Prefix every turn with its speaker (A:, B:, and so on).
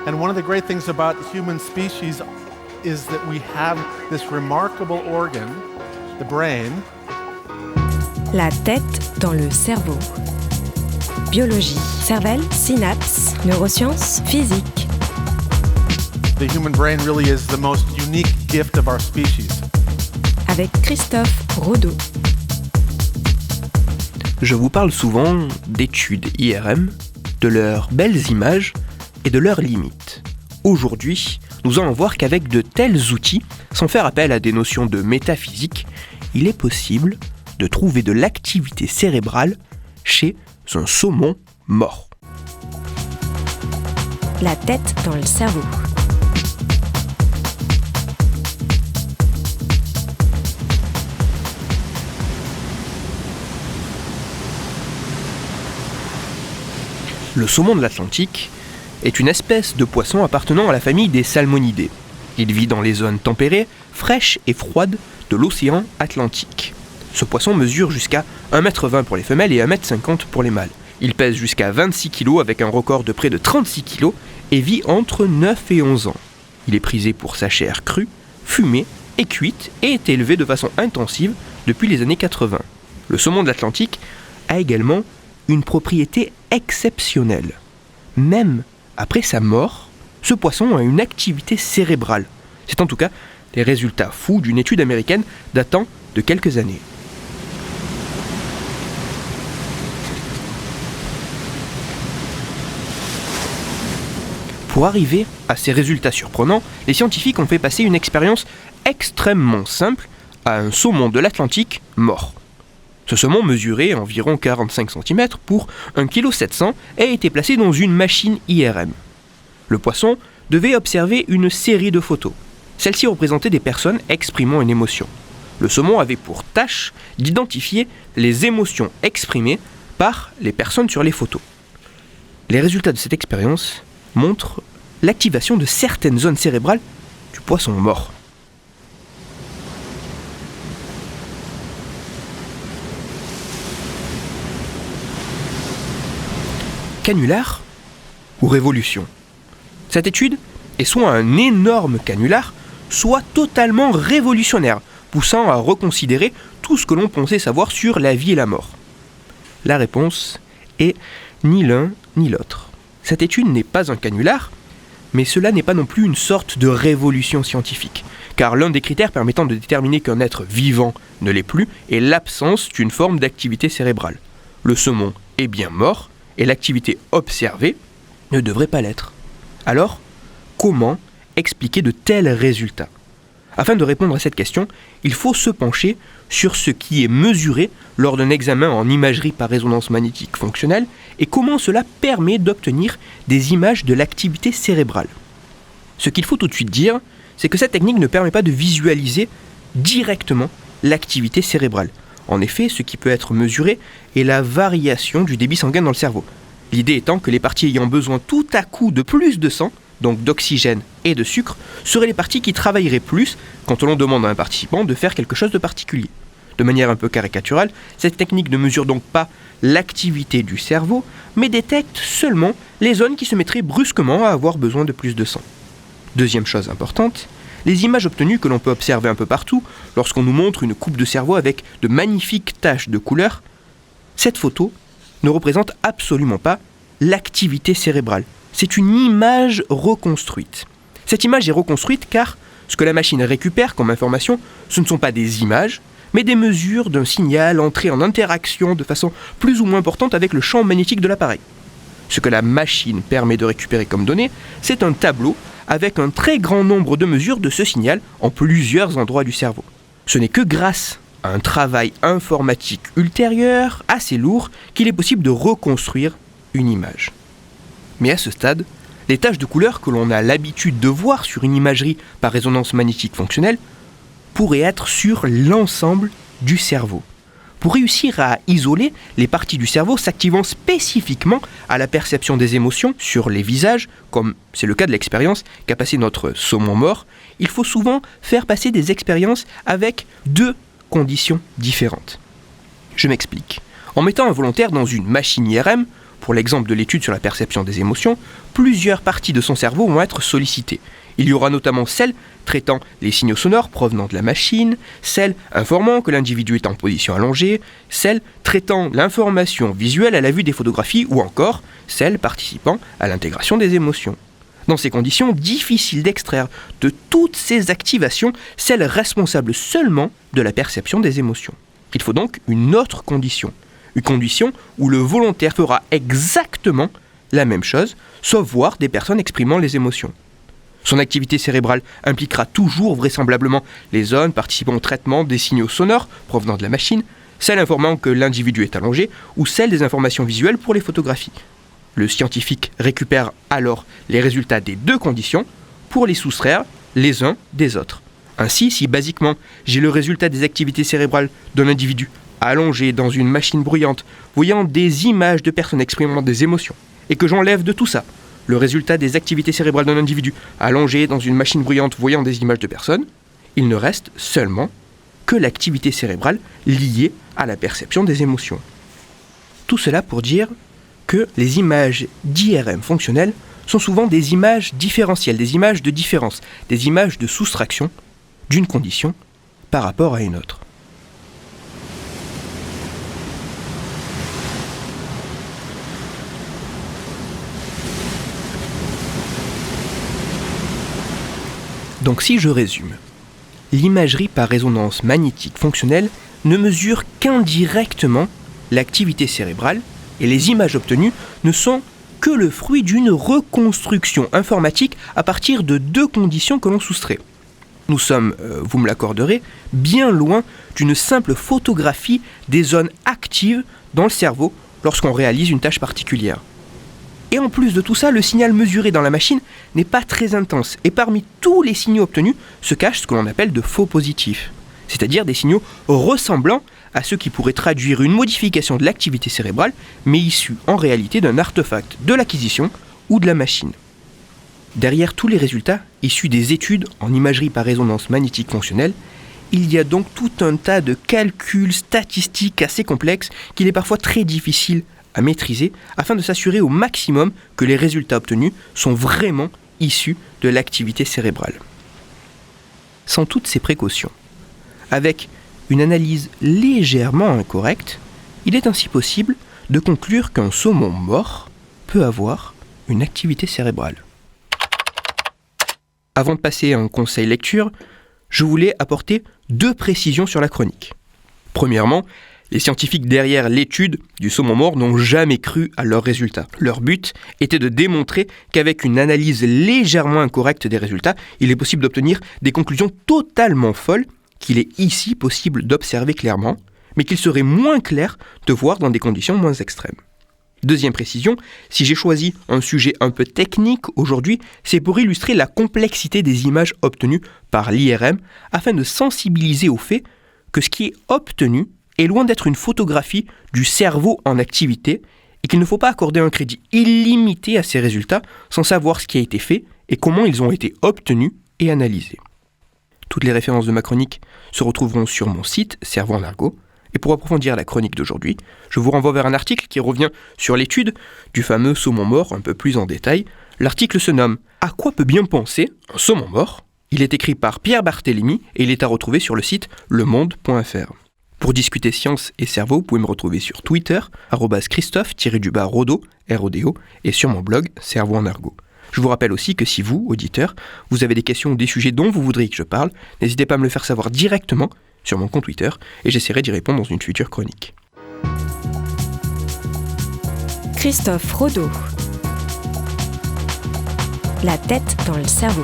A: And one of the great things about the human species is that we have this remarkable organ, the brain.
B: La tête dans le cerveau. Biologie, cervelle, synapses, neurosciences, physique.
A: The human brain really is the most unique gift of our species.
B: Avec Christophe Rodeau.
C: Je vous parle souvent d'études IRM, de leurs belles images et de leurs limites. Aujourd'hui, nous allons voir qu'avec de tels outils, sans faire appel à des notions de métaphysique, il est possible de trouver de l'activité cérébrale chez un saumon mort.
B: La tête dans le cerveau.
C: Le saumon de l'Atlantique est une espèce de poisson appartenant à la famille des salmonidés. Il vit dans les zones tempérées, fraîches et froides de l'océan Atlantique. Ce poisson mesure jusqu'à 1,20 m pour les femelles et 1,50 m pour les mâles. Il pèse jusqu'à 26 kg avec un record de près de 36 kg et vit entre 9 et 11 ans. Il est prisé pour sa chair crue, fumée et cuite et est élevé de façon intensive depuis les années 80. Le saumon de l'Atlantique a également une propriété exceptionnelle. Même après sa mort, ce poisson a une activité cérébrale. C'est en tout cas les résultats fous d'une étude américaine datant de quelques années. Pour arriver à ces résultats surprenants, les scientifiques ont fait passer une expérience extrêmement simple à un saumon de l'Atlantique mort. Ce saumon mesurait environ 45 cm pour 1,7 kg et a été placé dans une machine IRM. Le poisson devait observer une série de photos. Celles-ci représentaient des personnes exprimant une émotion. Le saumon avait pour tâche d'identifier les émotions exprimées par les personnes sur les photos. Les résultats de cette expérience montrent l'activation de certaines zones cérébrales du poisson mort. Canular ou révolution. Cette étude est soit un énorme canular, soit totalement révolutionnaire, poussant à reconsidérer tout ce que l'on pensait savoir sur la vie et la mort. La réponse est ni l'un ni l'autre. Cette étude n'est pas un canular, mais cela n'est pas non plus une sorte de révolution scientifique, car l'un des critères permettant de déterminer qu'un être vivant ne l'est plus est l'absence d'une forme d'activité cérébrale. Le saumon est bien mort, et l'activité observée ne devrait pas l'être. Alors, comment expliquer de tels résultats ? Afin de répondre à cette question, il faut se pencher sur ce qui est mesuré lors d'un examen en imagerie par résonance magnétique fonctionnelle et comment cela permet d'obtenir des images de l'activité cérébrale. Ce qu'il faut tout de suite dire, c'est que cette technique ne permet pas de visualiser directement l'activité cérébrale. En effet, ce qui peut être mesuré est la variation du débit sanguin dans le cerveau. L'idée étant que les parties ayant besoin tout à coup de plus de sang, donc d'oxygène et de sucre, seraient les parties qui travailleraient plus quand on demande à un participant de faire quelque chose de particulier. De manière un peu caricaturale, cette technique ne mesure donc pas l'activité du cerveau, mais détecte seulement les zones qui se mettraient brusquement à avoir besoin de plus de sang. Deuxième chose importante, les images obtenues que l'on peut observer un peu partout, lorsqu'on nous montre une coupe de cerveau avec de magnifiques taches de couleur, cette photo ne représente absolument pas l'activité cérébrale. C'est une image reconstruite. Cette image est reconstruite car ce que la machine récupère comme information, ce ne sont pas des images, mais des mesures d'un signal entré en interaction de façon plus ou moins importante avec le champ magnétique de l'appareil. Ce que la machine permet de récupérer comme données, c'est un tableau avec un très grand nombre de mesures de ce signal en plusieurs endroits du cerveau. Ce n'est que grâce à un travail informatique ultérieur, assez lourd, qu'il est possible de reconstruire une image. Mais à ce stade, les taches de couleur que l'on a l'habitude de voir sur une imagerie par résonance magnétique fonctionnelle pourraient être sur l'ensemble du cerveau. Pour réussir à isoler les parties du cerveau s'activant spécifiquement à la perception des émotions sur les visages, comme c'est le cas de l'expérience qu'a passé notre saumon mort, il faut souvent faire passer des expériences avec deux conditions différentes. Je m'explique. En mettant un volontaire dans une machine IRM, Pour l'exemple de l'étude sur la perception des émotions, plusieurs parties de son cerveau vont être sollicitées. Il y aura notamment celle traitant les signaux sonores provenant de la machine, celle informant que l'individu est en position allongée, celle traitant l'information visuelle à la vue des photographies ou encore celle participant à l'intégration des émotions. Dans ces conditions, difficile d'extraire de toutes ces activations celles responsables seulement de la perception des émotions. Il faut donc une autre condition. Une condition où le volontaire fera exactement la même chose, sauf voir des personnes exprimant les émotions. Son activité cérébrale impliquera toujours vraisemblablement les zones participant au traitement des signaux sonores provenant de la machine, celles informant que l'individu est allongé ou celles des informations visuelles pour les photographies. Le scientifique récupère alors les résultats des deux conditions pour les soustraire les uns des autres. Ainsi, si basiquement j'ai le résultat des activités cérébrales d'un individu allongé dans une machine bruyante, voyant des images de personnes exprimant des émotions, et que j'enlève de tout ça le résultat des activités cérébrales d'un individu allongé dans une machine bruyante voyant des images de personnes, il ne reste seulement que l'activité cérébrale liée à la perception des émotions. Tout cela pour dire que les images d'IRM fonctionnelles sont souvent des images différentielles, des images de différence, des images de soustraction d'une condition par rapport à une autre. Donc si je résume, l'imagerie par résonance magnétique fonctionnelle ne mesure qu'indirectement l'activité cérébrale et les images obtenues ne sont que le fruit d'une reconstruction informatique à partir de deux conditions que l'on soustrait. Nous sommes, vous me l'accorderez, bien loin d'une simple photographie des zones actives dans le cerveau lorsqu'on réalise une tâche particulière. Et en plus de tout ça, le signal mesuré dans la machine n'est pas très intense. Et parmi tous les signaux obtenus se cache ce que l'on appelle de faux positifs, c'est-à-dire des signaux ressemblant à ceux qui pourraient traduire une modification de l'activité cérébrale, mais issus en réalité d'un artefact de l'acquisition ou de la machine. Derrière tous les résultats issus des études en imagerie par résonance magnétique fonctionnelle, il y a donc tout un tas de calculs statistiques assez complexes qu'il est parfois très difficile à maîtriser afin de s'assurer au maximum que les résultats obtenus sont vraiment issus de l'activité cérébrale. Sans toutes ces précautions, avec une analyse légèrement incorrecte, il est ainsi possible de conclure qu'un saumon mort peut avoir une activité cérébrale. Avant de passer à un conseil lecture, je voulais apporter deux précisions sur la chronique. Premièrement, les scientifiques derrière l'étude du saumon mort n'ont jamais cru à leurs résultats. Leur but était de démontrer qu'avec une analyse légèrement incorrecte des résultats, il est possible d'obtenir des conclusions totalement folles qu'il est ici possible d'observer clairement, mais qu'il serait moins clair de voir dans des conditions moins extrêmes. Deuxième précision, si j'ai choisi un sujet un peu technique aujourd'hui, c'est pour illustrer la complexité des images obtenues par l'IRM afin de sensibiliser au fait que ce qui est obtenu est loin d'être une photographie du cerveau en activité et qu'il ne faut pas accorder un crédit illimité à ces résultats sans savoir ce qui a été fait et comment ils ont été obtenus et analysés. Toutes les références de ma chronique se retrouveront sur mon site Cerveau en argot. Et pour approfondir la chronique d'aujourd'hui, je vous renvoie vers un article qui revient sur l'étude du fameux saumon mort un peu plus en détail. L'article se nomme « À quoi peut bien penser un saumon mort ?» Il est écrit par Pierre Barthélémy et il est à retrouver sur le site lemonde.fr. Pour discuter science et cerveau, vous pouvez me retrouver sur Twitter, @Christophe_Rodo, R-O-D-O, et sur mon blog Cerveau en argot. Je vous rappelle aussi que si vous, auditeurs, vous avez des questions ou des sujets dont vous voudriez que je parle, n'hésitez pas à me le faire savoir directement sur mon compte Twitter et j'essaierai d'y répondre dans une future chronique.
B: Christophe Rodo. La tête dans le cerveau.